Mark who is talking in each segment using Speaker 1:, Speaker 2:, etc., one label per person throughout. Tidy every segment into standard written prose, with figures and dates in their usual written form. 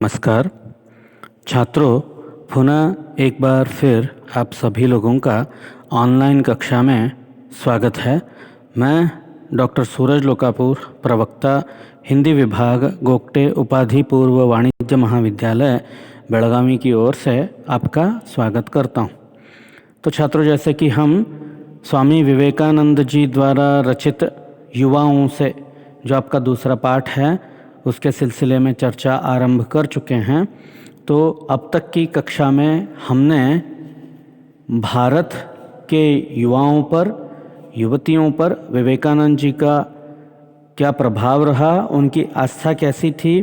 Speaker 1: नमस्कार छात्रों, पुनः एक बार फिर आप सभी लोगों का ऑनलाइन कक्षा में स्वागत है। मैं डॉक्टर सूरज लोकापुर, प्रवक्ता हिंदी विभाग, गोगटे उपाधि पूर्व वाणिज्य महाविद्यालय बेलगावी की ओर से आपका स्वागत करता हूं। तो छात्रों, जैसे कि हम स्वामी विवेकानंद जी द्वारा रचित युवाओं से जो आपका दूसरा पाठ है उसके सिलसिले में चर्चा आरंभ कर चुके हैं। तो अब तक की कक्षा में हमने भारत के युवाओं पर, युवतियों पर विवेकानंद जी का क्या प्रभाव रहा, उनकी आस्था कैसी थी,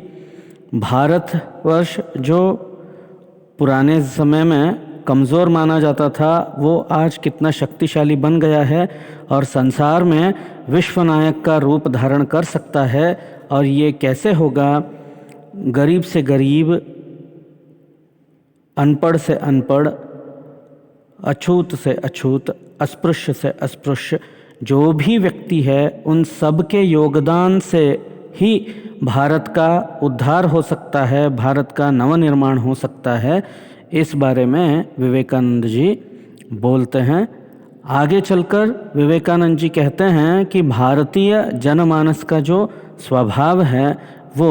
Speaker 1: भारतवर्ष जो पुराने समय में कमज़ोर माना जाता था वो आज कितना शक्तिशाली बन गया है और संसार में विश्व नायक का रूप धारण कर सकता है। और ये कैसे होगा? गरीब से गरीब, अनपढ़ से अनपढ़, अछूत से अछूत, अस्पृश्य से अस्पृश्य जो भी व्यक्ति है उन सब के योगदान से ही भारत का उद्धार हो सकता है, भारत का नवनिर्माण हो सकता है। इस बारे में विवेकानंद जी बोलते हैं। आगे चलकर विवेकानंद जी कहते हैं कि भारतीय जनमानस का जो स्वभाव है वो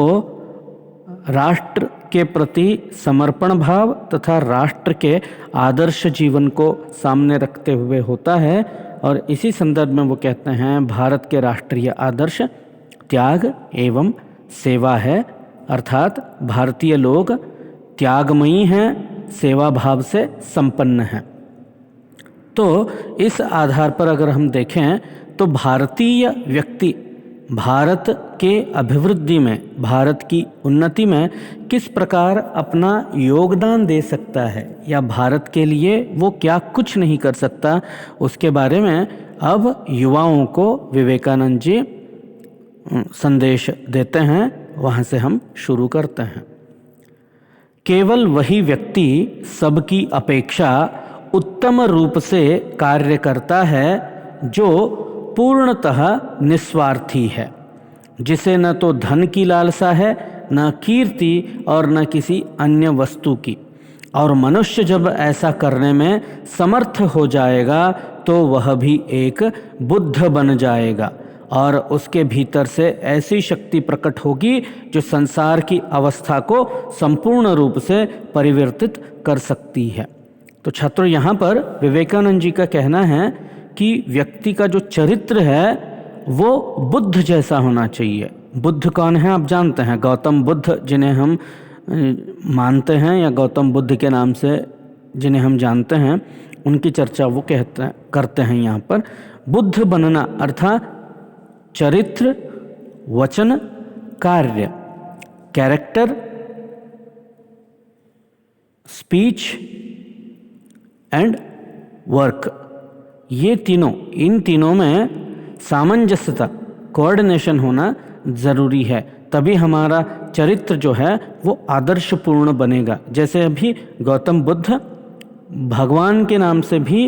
Speaker 1: राष्ट्र के प्रति समर्पण भाव तथा राष्ट्र के आदर्श जीवन को सामने रखते हुए होता है। और इसी संदर्भ में वो कहते हैं भारत के राष्ट्रीय आदर्श त्याग एवं सेवा है, अर्थात भारतीय लोग त्यागमयी हैं, सेवा भाव से संपन्न हैं। तो इस आधार पर अगर हम देखें तो भारतीय व्यक्ति भारत के अभिवृद्धि में, भारत की उन्नति में किस प्रकार अपना योगदान दे सकता है या भारत के लिए वो क्या कुछ नहीं कर सकता, उसके बारे में अब युवाओं को विवेकानंद जी संदेश देते हैं। वहाँ से हम शुरू करते हैं। केवल वही व्यक्ति सबकी अपेक्षा उत्तम रूप से कार्य करता है जो पूर्णतः निस्वार्थी है, जिसे न तो धन की लालसा है, न कीर्ति और न किसी अन्य वस्तु की। और मनुष्य जब ऐसा करने में समर्थ हो जाएगा तो वह भी एक बुद्ध बन जाएगा और उसके भीतर से ऐसी शक्ति प्रकट होगी जो संसार की अवस्था को संपूर्ण रूप से परिवर्तित कर सकती है। तो छात्रों, यहाँ पर विवेकानंद जी का कहना है कि व्यक्ति का जो चरित्र है वो बुद्ध जैसा होना चाहिए। बुद्ध कौन है आप जानते हैं? गौतम बुद्ध, जिन्हें हम मानते हैं या गौतम बुद्ध के नाम से जिन्हें हम जानते हैं, उनकी चर्चा वो करते हैं यहाँ पर। बुद्ध बनना अर्थात चरित्र, वचन, कार्य, कैरेक्टर, स्पीच एंड वर्क, ये तीनों, इन तीनों में सामंजस्यता, कोऑर्डिनेशन होना ज़रूरी है, तभी हमारा चरित्र जो है वो आदर्शपूर्ण बनेगा। जैसे अभी गौतम बुद्ध भगवान के नाम से भी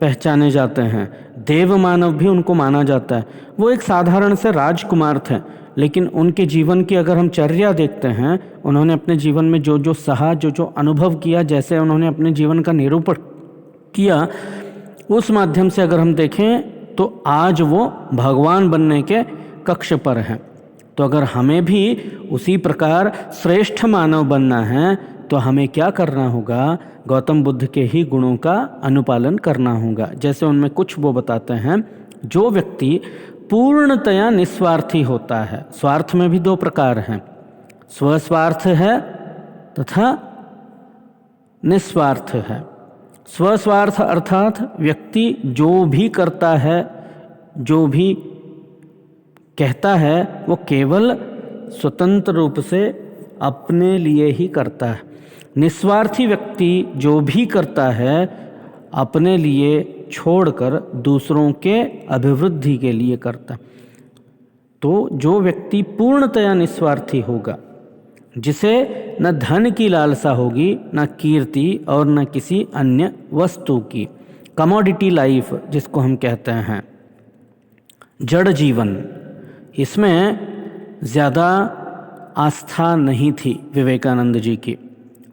Speaker 1: पहचाने जाते हैं, देव मानव भी उनको माना जाता है। वो एक साधारण से राजकुमार थे, लेकिन उनके जीवन की अगर हम चर्या देखते हैं, उन्होंने अपने जीवन में जो जो सहा, जो जो अनुभव किया, जैसे उन्होंने अपने जीवन का निरूपण किया, उस माध्यम से अगर हम देखें तो आज वो भगवान बनने के कक्ष पर हैं। तो अगर हमें भी उसी प्रकार श्रेष्ठ मानव बनना है तो हमें क्या करना होगा? गौतम बुद्ध के ही गुणों का अनुपालन करना होगा। जैसे उनमें कुछ वो बताते हैं, जो व्यक्ति पूर्णतया निस्वार्थी होता है। स्वार्थ में भी दो प्रकार हैं, स्वस्वार्थ है तथा निस्वार्थ है। स्वस्वार्थ अर्थात व्यक्ति जो भी करता है, जो भी कहता है, वो केवल स्वतंत्र रूप से अपने लिए ही करता है। निस्वार्थी व्यक्ति जो भी करता है अपने लिए छोड़कर दूसरों के अभिवृद्धि के लिए करता। तो जो व्यक्ति पूर्णतया निस्वार्थी होगा, जिसे न धन की लालसा होगी, न कीर्ति और न किसी अन्य वस्तु की, कमोडिटी लाइफ जिसको हम कहते हैं, जड़ जीवन, इसमें ज़्यादा आस्था नहीं थी विवेकानंद जी की,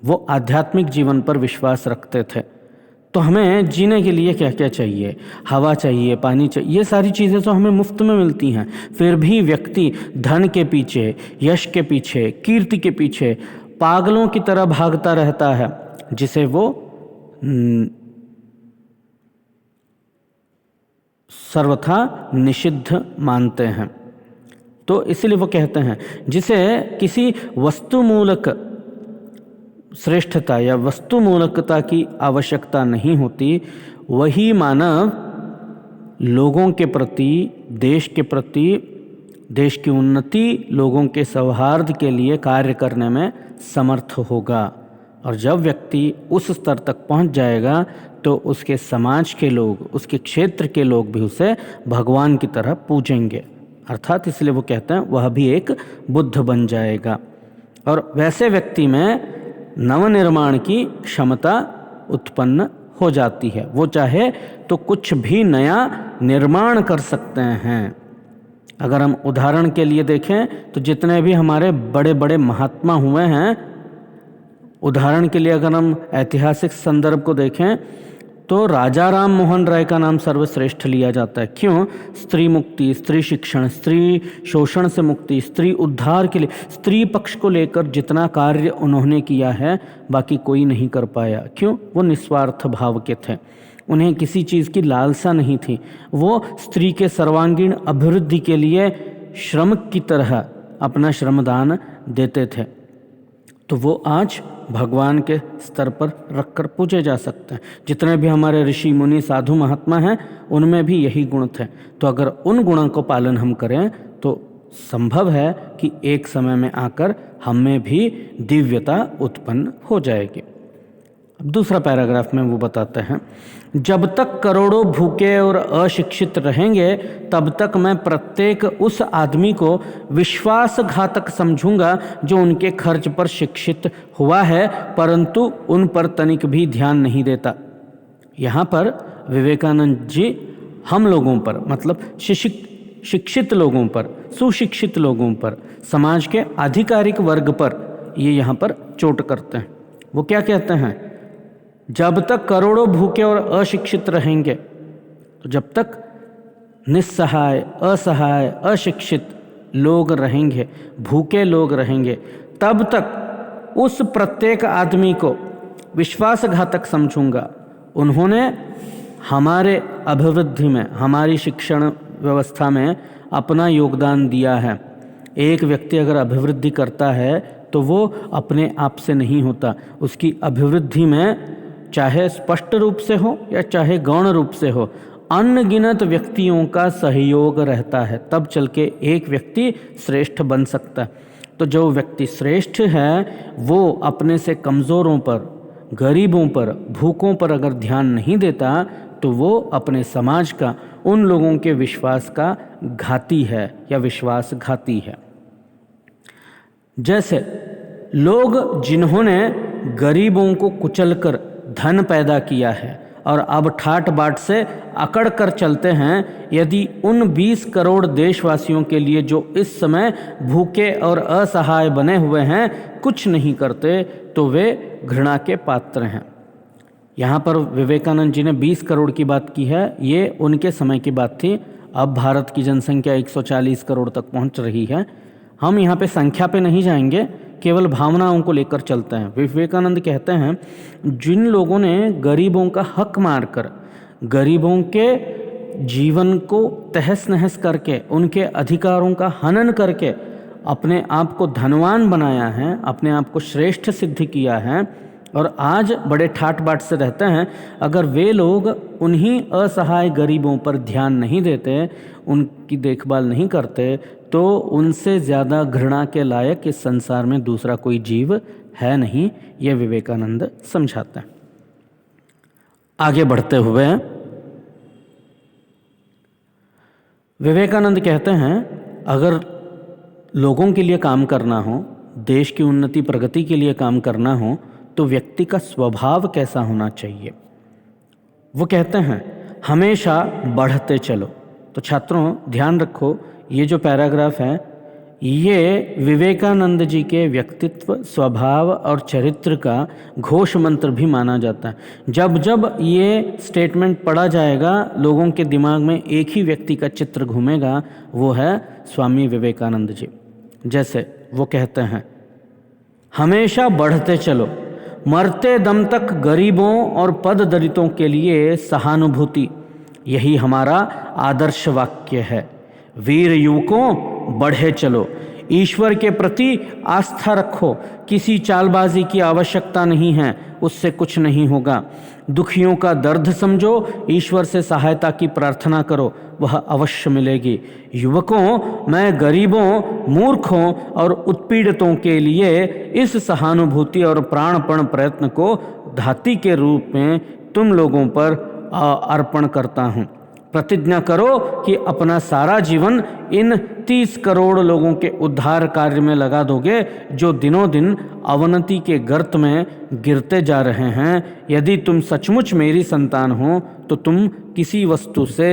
Speaker 1: वो आध्यात्मिक जीवन पर विश्वास रखते थे। तो हमें जीने के लिए क्या क्या चाहिए? हवा चाहिए, पानी चाहिए, ये सारी चीज़ें तो हमें मुफ्त में मिलती हैं। फिर भी व्यक्ति धन के पीछे, यश के पीछे, कीर्ति के पीछे पागलों की तरह भागता रहता है, जिसे वो सर्वथा निषिद्ध मानते हैं। तो इसलिए वो कहते हैं जिसे किसी वस्तुमूलक श्रेष्ठता या वस्तुमूलकता की आवश्यकता नहीं होती, वही मानव लोगों के प्रति, देश के प्रति, देश की उन्नति, लोगों के सौहार्द के लिए कार्य करने में समर्थ होगा। और जब व्यक्ति उस स्तर तक पहुंच जाएगा तो उसके समाज के लोग, उसके क्षेत्र के लोग भी उसे भगवान की तरह पूजेंगे। अर्थात इसलिए वो कहते हैं वह भी एक बुद्ध बन जाएगा। और वैसे व्यक्ति में नवनिर्माण की क्षमता उत्पन्न हो जाती है। वो चाहे तो कुछ भी नया निर्माण कर सकते हैं। अगर हम उदाहरण के लिए देखें तो जितने भी हमारे बड़े बड़े महात्मा हुए हैं, उदाहरण के लिए अगर हम ऐतिहासिक संदर्भ को देखें तो राजा राम मोहन राय का नाम सर्वश्रेष्ठ लिया जाता है। क्यों? स्त्री मुक्ति, स्त्री शिक्षण, स्त्री शोषण से मुक्ति, स्त्री उद्धार के लिए, स्त्री पक्ष को लेकर जितना कार्य उन्होंने किया है बाकी कोई नहीं कर पाया। क्यों? वो निस्वार्थ भाव के थे, उन्हें किसी चीज़ की लालसा नहीं थी। वो स्त्री के सर्वांगीण अभिवृद्धि के लिए श्रमिक की तरह अपना श्रमदान देते थे। तो वो आज भगवान के स्तर पर रखकर पूजे जा सकते हैं। जितने भी हमारे ऋषि मुनि साधु महात्मा हैं उनमें भी यही गुण थे। तो अगर उन गुणों को पालन हम करें तो संभव है कि एक समय में आकर हम में भी दिव्यता उत्पन्न हो जाएगी। अब दूसरा पैराग्राफ में वो बताते हैं, जब तक करोड़ों भूखे और अशिक्षित रहेंगे तब तक मैं प्रत्येक उस आदमी को विश्वासघातक समझूंगा जो उनके खर्च पर शिक्षित हुआ है परंतु उन पर तनिक भी ध्यान नहीं देता। यहाँ पर विवेकानंद जी हम लोगों पर, मतलब शिक्षित लोगों पर, सुशिक्षित लोगों पर, समाज के आधिकारिक वर्ग पर ये यहाँ पर चोट करते हैं। वो क्या कहते हैं? जब तक करोड़ों भूखे और अशिक्षित रहेंगे, तो जब तक निस्सहाय, असहाय, अशिक्षित लोग रहेंगे, भूखे लोग रहेंगे, तब तक उस प्रत्येक आदमी को विश्वासघातक समझूंगा। उन्होंने हमारे अभिवृद्धि में, हमारी शिक्षण व्यवस्था में अपना योगदान दिया है। एक व्यक्ति अगर अभिवृद्धि करता है तो वो अपने आप से नहीं होता, उसकी अभिवृद्धि में चाहे स्पष्ट रूप से हो या चाहे गौण रूप से हो, अनगिनत व्यक्तियों का सहयोग रहता है, तब चल के एक व्यक्ति श्रेष्ठ बन सकता है। तो जो व्यक्ति श्रेष्ठ है वो अपने से कमज़ोरों पर, गरीबों पर, भूखों पर अगर ध्यान नहीं देता तो वो अपने समाज का, उन लोगों के विश्वास का घाती है या विश्वासघाती है। जैसे लोग जिन्होंने गरीबों को कुचलकर धन पैदा किया है और अब ठाट बाट से अकड़ कर चलते हैं, यदि उन 20 करोड़ देशवासियों के लिए जो इस समय भूखे और असहाय बने हुए हैं कुछ नहीं करते तो वे घृणा के पात्र हैं। यहाँ पर विवेकानंद जी ने 20 करोड़ की बात की है, ये उनके समय की बात थी। अब भारत की जनसंख्या 140 करोड़ तक पहुँच रही है। हम यहाँ पे संख्या पे नहीं जाएंगे, केवल भावनाओं को लेकर चलते हैं। विवेकानंद कहते हैं जिन लोगों ने गरीबों का हक मारकर, गरीबों के जीवन को तहस नहस करके, उनके अधिकारों का हनन करके अपने आप को धनवान बनाया है, अपने आप को श्रेष्ठ सिद्ध किया है और आज बड़े ठाट बाट से रहते हैं, अगर वे लोग उन्हीं असहाय गरीबों पर ध्यान नहीं देते, उनकी देखभाल नहीं करते, तो उनसे ज़्यादा घृणा के लायक इस संसार में दूसरा कोई जीव है नहीं। ये विवेकानंद समझाते हैं। आगे बढ़ते हुए विवेकानंद कहते हैं अगर लोगों के लिए काम करना हो, देश की उन्नति प्रगति के लिए काम करना हो, तो व्यक्ति का स्वभाव कैसा होना चाहिए। वो कहते हैं हमेशा बढ़ते चलो। तो छात्रों ध्यान रखो, ये जो पैराग्राफ है ये विवेकानंद जी के व्यक्तित्व, स्वभाव और चरित्र का घोष मंत्र भी माना जाता है। जब जब ये स्टेटमेंट पढ़ा जाएगा, लोगों के दिमाग में एक ही व्यक्ति का चित्र घूमेगा, वो है स्वामी विवेकानंद जी। जैसे वो कहते हैं, हमेशा बढ़ते चलो, मरते दम तक गरीबों और पद दलितों के लिए सहानुभूति, यही हमारा आदर्श वाक्य है। वीर युवकों बढ़े चलो, ईश्वर के प्रति आस्था रखो, किसी चालबाजी की आवश्यकता नहीं है, उससे कुछ नहीं होगा। दुखियों का दर्द समझो, ईश्वर से सहायता की प्रार्थना करो, वह अवश्य मिलेगी। युवकों, मैं गरीबों, मूर्खों और उत्पीड़ितों के लिए इस सहानुभूति और प्राणपण प्रयत्न को धाती के रूप में तुम लोगों पर अर्पण करता हूँ। प्रतिज्ञा करो कि अपना सारा जीवन इन 30 करोड़ लोगों के उद्धार कार्य में लगा दोगे, जो दिनों दिन अवनति के गर्त में गिरते जा रहे हैं। यदि तुम सचमुच मेरी संतान हो तो तुम किसी वस्तु से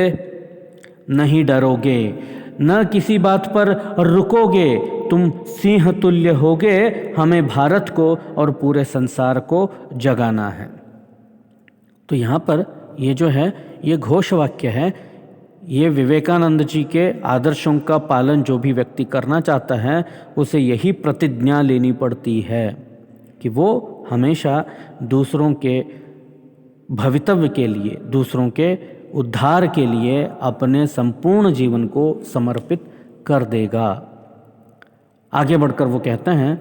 Speaker 1: नहीं डरोगे, न किसी बात पर रुकोगे, तुम सिंह तुल्य होगे। हमें भारत को और पूरे संसार को जगाना है। तो यहाँ पर ये जो है, ये घोष वाक्य है। ये विवेकानंद जी के आदर्शों का पालन जो भी व्यक्ति करना चाहता है, उसे यही प्रतिज्ञा लेनी पड़ती है कि वो हमेशा दूसरों के भवितव्य के लिए, दूसरों के उद्धार के लिए अपने संपूर्ण जीवन को समर्पित कर देगा। आगे बढ़कर वो कहते हैं,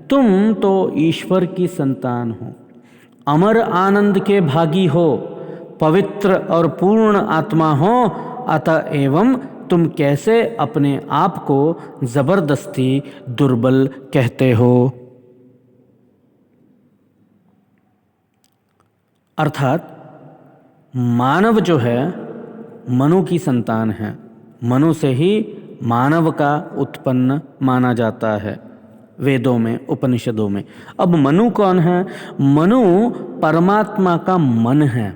Speaker 1: तुम तो ईश्वर की संतान हो, अमर आनंद के भागी हो, पवित्र और पूर्ण आत्मा हो, अतएव तुम कैसे अपने आप को जबरदस्ती दुर्बल कहते हो। अर्थात मानव जो है मनु की संतान है, मनु से ही मानव का उत्पन्न माना जाता है वेदों में, उपनिषदों में। अब मनु कौन है? मनु परमात्मा का मन है,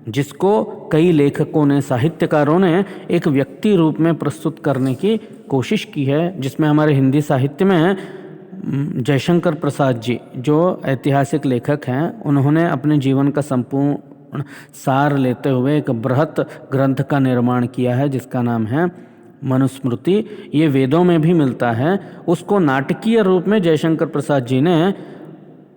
Speaker 1: जिसको कई लेखकों ने, साहित्यकारों ने एक व्यक्ति रूप में प्रस्तुत करने की कोशिश की है, जिसमें हमारे हिंदी साहित्य में जयशंकर प्रसाद जी, जो ऐतिहासिक लेखक हैं, उन्होंने अपने जीवन का संपूर्ण सार लेते हुए एक बृहत ग्रंथ का निर्माण किया है, जिसका नाम है मनुस्मृति। ये वेदों में भी मिलता है। उसको नाटकीय रूप में जयशंकर प्रसाद जी ने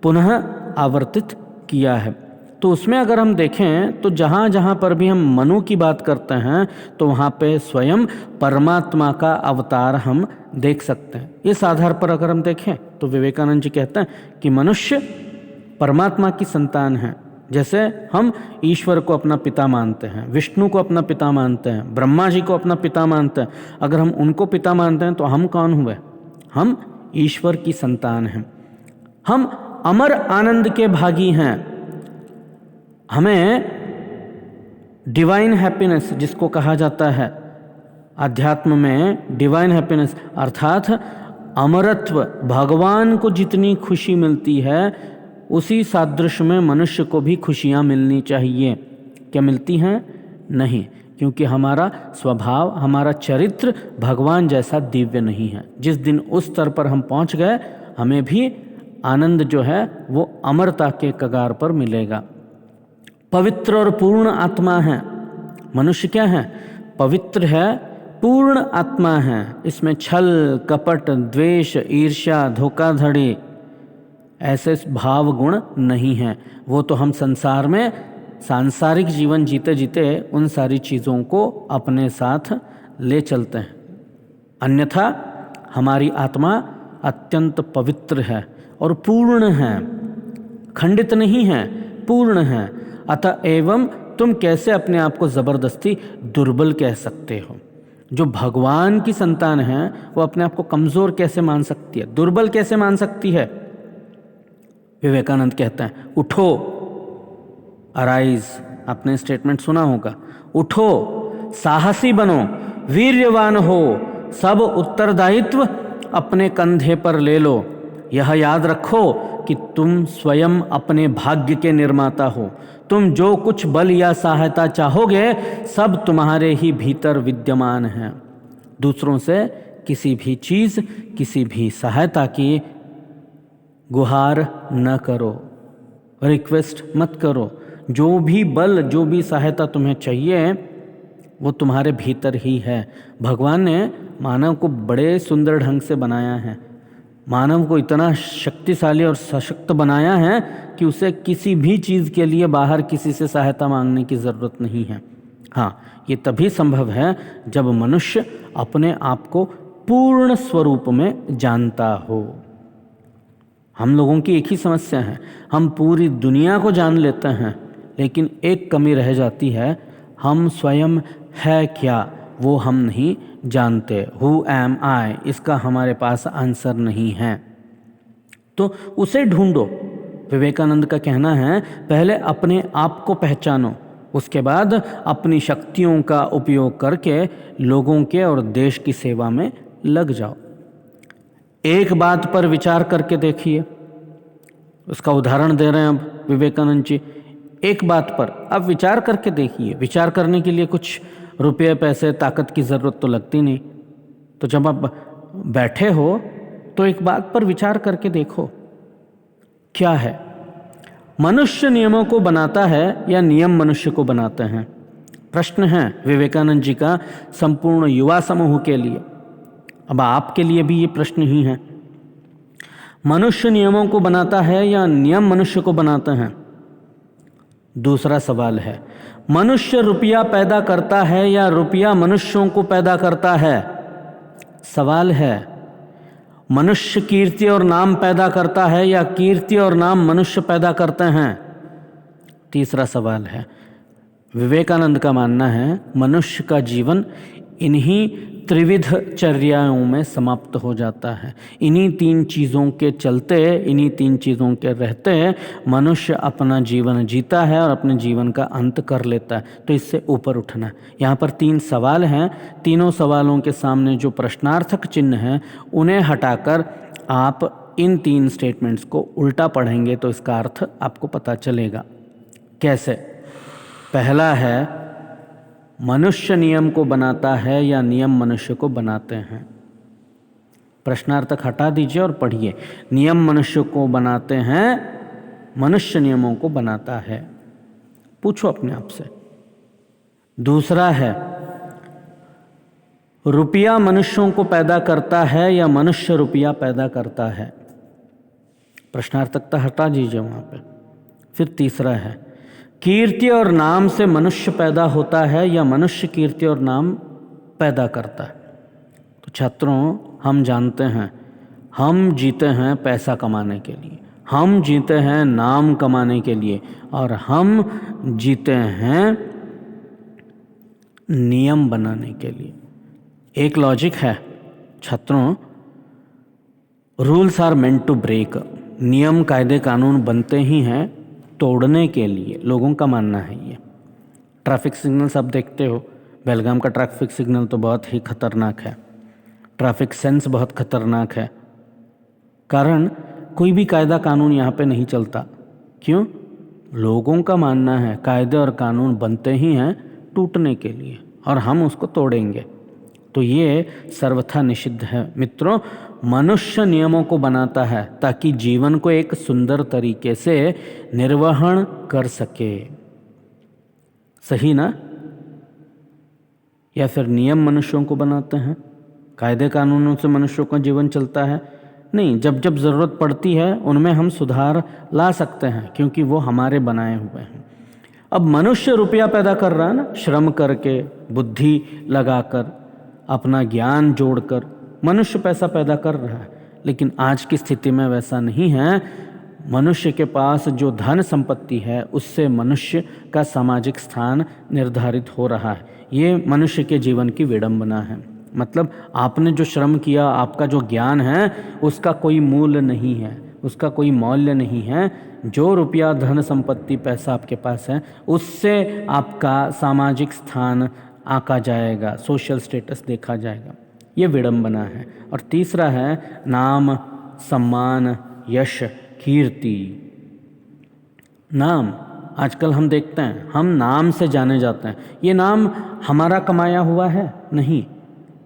Speaker 1: पुनः आवर्तित किया है। तो उसमें अगर हम देखें तो जहाँ जहाँ पर भी हम मनु की बात करते हैं, तो वहाँ पे स्वयं परमात्मा का अवतार हम देख सकते हैं। इस आधार पर अगर हम देखें तो विवेकानंद जी कहते हैं कि मनुष्य परमात्मा की संतान है। जैसे हम ईश्वर को अपना पिता मानते हैं, विष्णु को अपना पिता मानते हैं, ब्रह्मा जी को अपना पिता मानते हैं, अगर हम उनको पिता मानते हैं तो हम कौन हुए? हम ईश्वर की संतान हैं। हम अमर आनंद के भागी हैं। हमें डिवाइन हैप्पीनेस, जिसको कहा जाता है अध्यात्म में डिवाइन हैप्पीनेस, अर्थात अमरत्व, भगवान को जितनी खुशी मिलती है उसी सादृश्य में मनुष्य को भी खुशियाँ मिलनी चाहिए। क्या मिलती हैं? नहीं, क्योंकि हमारा स्वभाव, हमारा चरित्र भगवान जैसा दिव्य नहीं है। जिस दिन उस स्तर पर हम पहुंच गए, हमें भी आनंद जो है वो अमरता के कगार पर मिलेगा। पवित्र और पूर्ण आत्मा है। मनुष्य क्या है? पवित्र है, पूर्ण आत्मा है। इसमें छल, कपट, द्वेष, ईर्ष्या, धोखाधड़ी ऐसे भाव गुण नहीं हैं। वो तो हम संसार में सांसारिक जीवन जीते जीते उन सारी चीज़ों को अपने साथ ले चलते हैं। अन्यथा हमारी आत्मा अत्यंत पवित्र है और पूर्ण है, खंडित नहीं है, पूर्ण है। अतएव तुम कैसे अपने आप को ज़बरदस्ती दुर्बल कह सकते हो? जो भगवान की संतान है वो अपने आप को कमज़ोर कैसे मान सकती है, दुर्बल कैसे मान सकती है? विवेकानंद कहते हैं, उठो, अराइज। आपने स्टेटमेंट सुना होगा, उठो, साहसी बनो, वीर्यवान हो, सब उत्तरदायित्व अपने कंधे पर ले लो। यह याद रखो कि तुम स्वयं अपने भाग्य के निर्माता हो। तुम जो कुछ बल या सहायता चाहोगे सब तुम्हारे ही भीतर विद्यमान है। दूसरों से किसी भी चीज़, किसी भी सहायता की गुहार न करो, रिक्वेस्ट मत करो। जो भी बल, जो भी सहायता तुम्हें चाहिए वो तुम्हारे भीतर ही है। भगवान ने मानव को बड़े सुंदर ढंग से बनाया है, मानव को इतना शक्तिशाली और सशक्त बनाया है कि उसे किसी भी चीज़ के लिए बाहर किसी से सहायता मांगने की ज़रूरत नहीं है। हाँ, ये तभी संभव है जब मनुष्य अपने आप को पूर्ण स्वरूप में जानता हो। हम लोगों की एक ही समस्या है, हम पूरी दुनिया को जान लेते हैं लेकिन एक कमी रह जाती है, हम स्वयं है क्या वो हम नहीं जानते। हु एम आई, इसका हमारे पास आंसर नहीं है, तो उसे ढूंढो। विवेकानंद का कहना है पहले अपने आप को पहचानो, उसके बाद अपनी शक्तियों का उपयोग करके लोगों के और देश की सेवा में लग जाओ। एक बात पर विचार करके देखिए, उसका उदाहरण दे रहे हैं अब विवेकानंद जी। एक बात पर अब विचार करके देखिए। विचार करने के लिए कुछ रुपये, पैसे, ताकत की ज़रूरत तो लगती नहीं। तो जब आप बैठे हो तो एक बात पर विचार करके देखो, क्या है? मनुष्य नियमों को बनाता है या नियम मनुष्य को बनाते हैं? प्रश्न है विवेकानंद जी का संपूर्ण युवा समूह के लिए। अब आपके लिए भी ये प्रश्न ही है। मनुष्य नियमों को बनाता है या नियम मनुष्य को बनाते हैं? दूसरा सवाल है, मनुष्य रुपया पैदा करता है या रुपया मनुष्यों को पैदा करता है? सवाल है, मनुष्य कीर्ति और नाम पैदा करता है या कीर्ति और नाम मनुष्य पैदा करते हैं? तीसरा सवाल है, विवेकानंद का मानना है मनुष्य का जीवन इन्हीं त्रिविध चर्याओं में समाप्त हो जाता है। इन्हीं तीन चीज़ों के चलते, इन्हीं तीन चीज़ों के रहते मनुष्य अपना जीवन जीता है और अपने जीवन का अंत कर लेता है। तो इससे ऊपर उठना है। यहाँ पर तीन सवाल हैं, तीनों सवालों के सामने जो प्रश्नार्थक चिन्ह हैं उन्हें हटाकर आप इन तीन स्टेटमेंट्स को उल्टा पढ़ेंगे तो इसका अर्थ आपको पता चलेगा। कैसे? पहला है, मनुष्य नियम को बनाता है या नियम मनुष्य को बनाते हैं? प्रश्नार्थक हटा दीजिए और पढ़िए। नियम मनुष्य को बनाते हैं, मनुष्य नियमों को बनाता है। पूछो अपने आप से। दूसरा है, रुपया मनुष्यों को पैदा करता है या मनुष्य रुपया पैदा करता है? प्रश्नार्थकता हटा दीजिए वहाँ पे। फिर तीसरा है, कीर्ति और नाम से मनुष्य पैदा होता है या मनुष्य कीर्ति और नाम पैदा करता है? तो छात्रों, हम जानते हैं हम जीते हैं पैसा कमाने के लिए, हम जीते हैं नाम कमाने के लिए और हम जीते हैं नियम बनाने के लिए। एक लॉजिक है छात्रों, rules are meant to break. नियम, कायदे, कानून बनते ही हैं तोड़ने के लिए, लोगों का मानना है ये। ट्रैफिक सिग्नल्स आप देखते हो, बेलगाम का ट्रैफिक सिग्नल तो बहुत ही खतरनाक है, ट्रैफिक सेंस बहुत खतरनाक है। कारण कोई भी कायदा कानून यहाँ पे नहीं चलता। क्यों? लोगों का मानना है कायदे और कानून बनते ही हैं टूटने के लिए और हम उसको तोड़ेंगे, तो ये सर्वथा निषिद्ध है। मित्रों, मनुष्य नियमों को बनाता है ताकि जीवन को एक सुंदर तरीके से निर्वहन कर सके। सही ना? या फिर नियम मनुष्यों को बनाते हैं, कायदे कानूनों से मनुष्यों का जीवन चलता है? नहीं, जब जब ज़रूरत पड़ती है उनमें हम सुधार ला सकते हैं क्योंकि वो हमारे बनाए हुए हैं। अब मनुष्य रुपया पैदा कर रहा है ना, श्रम करके, बुद्धि लगाकर, अपना ज्ञान जोड़कर मनुष्य पैसा पैदा कर रहा है। लेकिन आज की स्थिति में वैसा नहीं है। मनुष्य के पास जो धन संपत्ति है उससे मनुष्य का सामाजिक स्थान निर्धारित हो रहा है। ये मनुष्य के जीवन की विडंबना है। मतलब आपने जो श्रम किया, आपका जो ज्ञान है, उसका कोई मूल्य नहीं है, उसका कोई मौल्य नहीं है। जो रुपया, धन संपत्ति, पैसा आपके पास है उससे आपका सामाजिक स्थान आंका जाएगा, सोशल स्टेटस देखा जाएगा। ये विडंबना है। और तीसरा है नाम, सम्मान, यश, कीर्ति। नाम, आजकल हम देखते हैं हम नाम से जाने जाते हैं। ये नाम हमारा कमाया हुआ है? नहीं,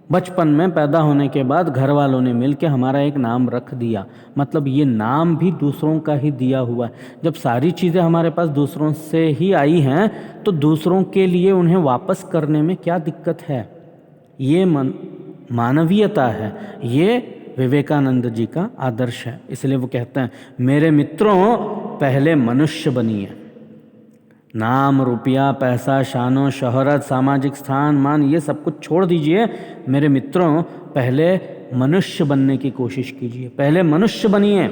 Speaker 1: बचपन में पैदा होने के बाद घर वालों ने मिल के हमारा एक नाम रख दिया, मतलब ये नाम भी दूसरों का ही दिया हुआ है। जब सारी चीज़ें हमारे पास दूसरों से ही आई हैं तो दूसरों के लिए उन्हें वापस करने में क्या दिक्कत है? ये मानवीयता है, ये विवेकानंद जी का आदर्श है। इसलिए वो कहते हैं, मेरे मित्रों पहले मनुष्य बनिए। नाम, रुपया, पैसा, शानो शोहरत, सामाजिक स्थान, मान, ये सब कुछ छोड़ दीजिए। मेरे मित्रों पहले मनुष्य बनने की कोशिश कीजिए, पहले मनुष्य बनिए।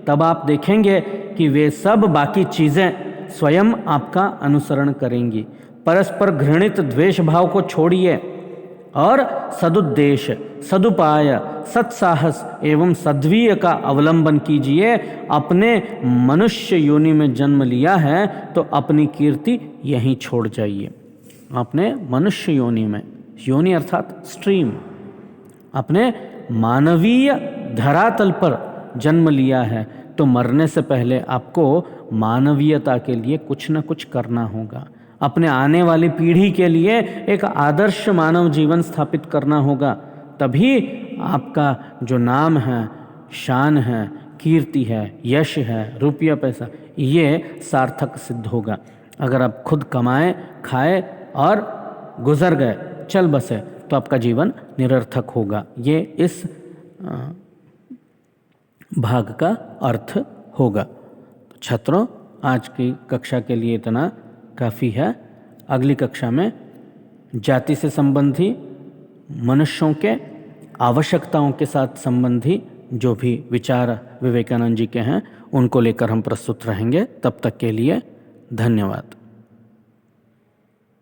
Speaker 1: तब आप देखेंगे कि वे सब बाकी चीज़ें स्वयं आपका अनुसरण करेंगी। परस्पर घृणित द्वेष भाव को छोड़िए और सदुद्देश्य, सदुपाय, सत्साहस एवं सद्वीय का अवलंबन कीजिए। अपने मनुष्य योनि में जन्म लिया है तो अपनी कीर्ति यहीं छोड़ जाइए। अपने मनुष्य योनि में, योनि अर्थात स्ट्रीम, अपने मानवीय धरातल पर जन्म लिया है तो मरने से पहले आपको मानवीयता के लिए कुछ न कुछ करना होगा। अपने आने वाली पीढ़ी के लिए एक आदर्श मानव जीवन स्थापित करना होगा। तभी आपका जो नाम है, शान है, कीर्ति है, यश है, रुपया, पैसा, ये सार्थक सिद्ध होगा। अगर आप खुद कमाए, खाए और गुजर गए, चल बसे, तो आपका जीवन निरर्थक होगा। ये इस भाग का अर्थ होगा। तो छात्रों, आज की कक्षा के लिए इतना काफ़ी है। अगली कक्षा में जाति से संबंधी, मनुष्यों के आवश्यकताओं के साथ संबंधी जो भी विचार विवेकानंद जी के हैं उनको लेकर हम प्रस्तुत रहेंगे। तब तक के लिए धन्यवाद।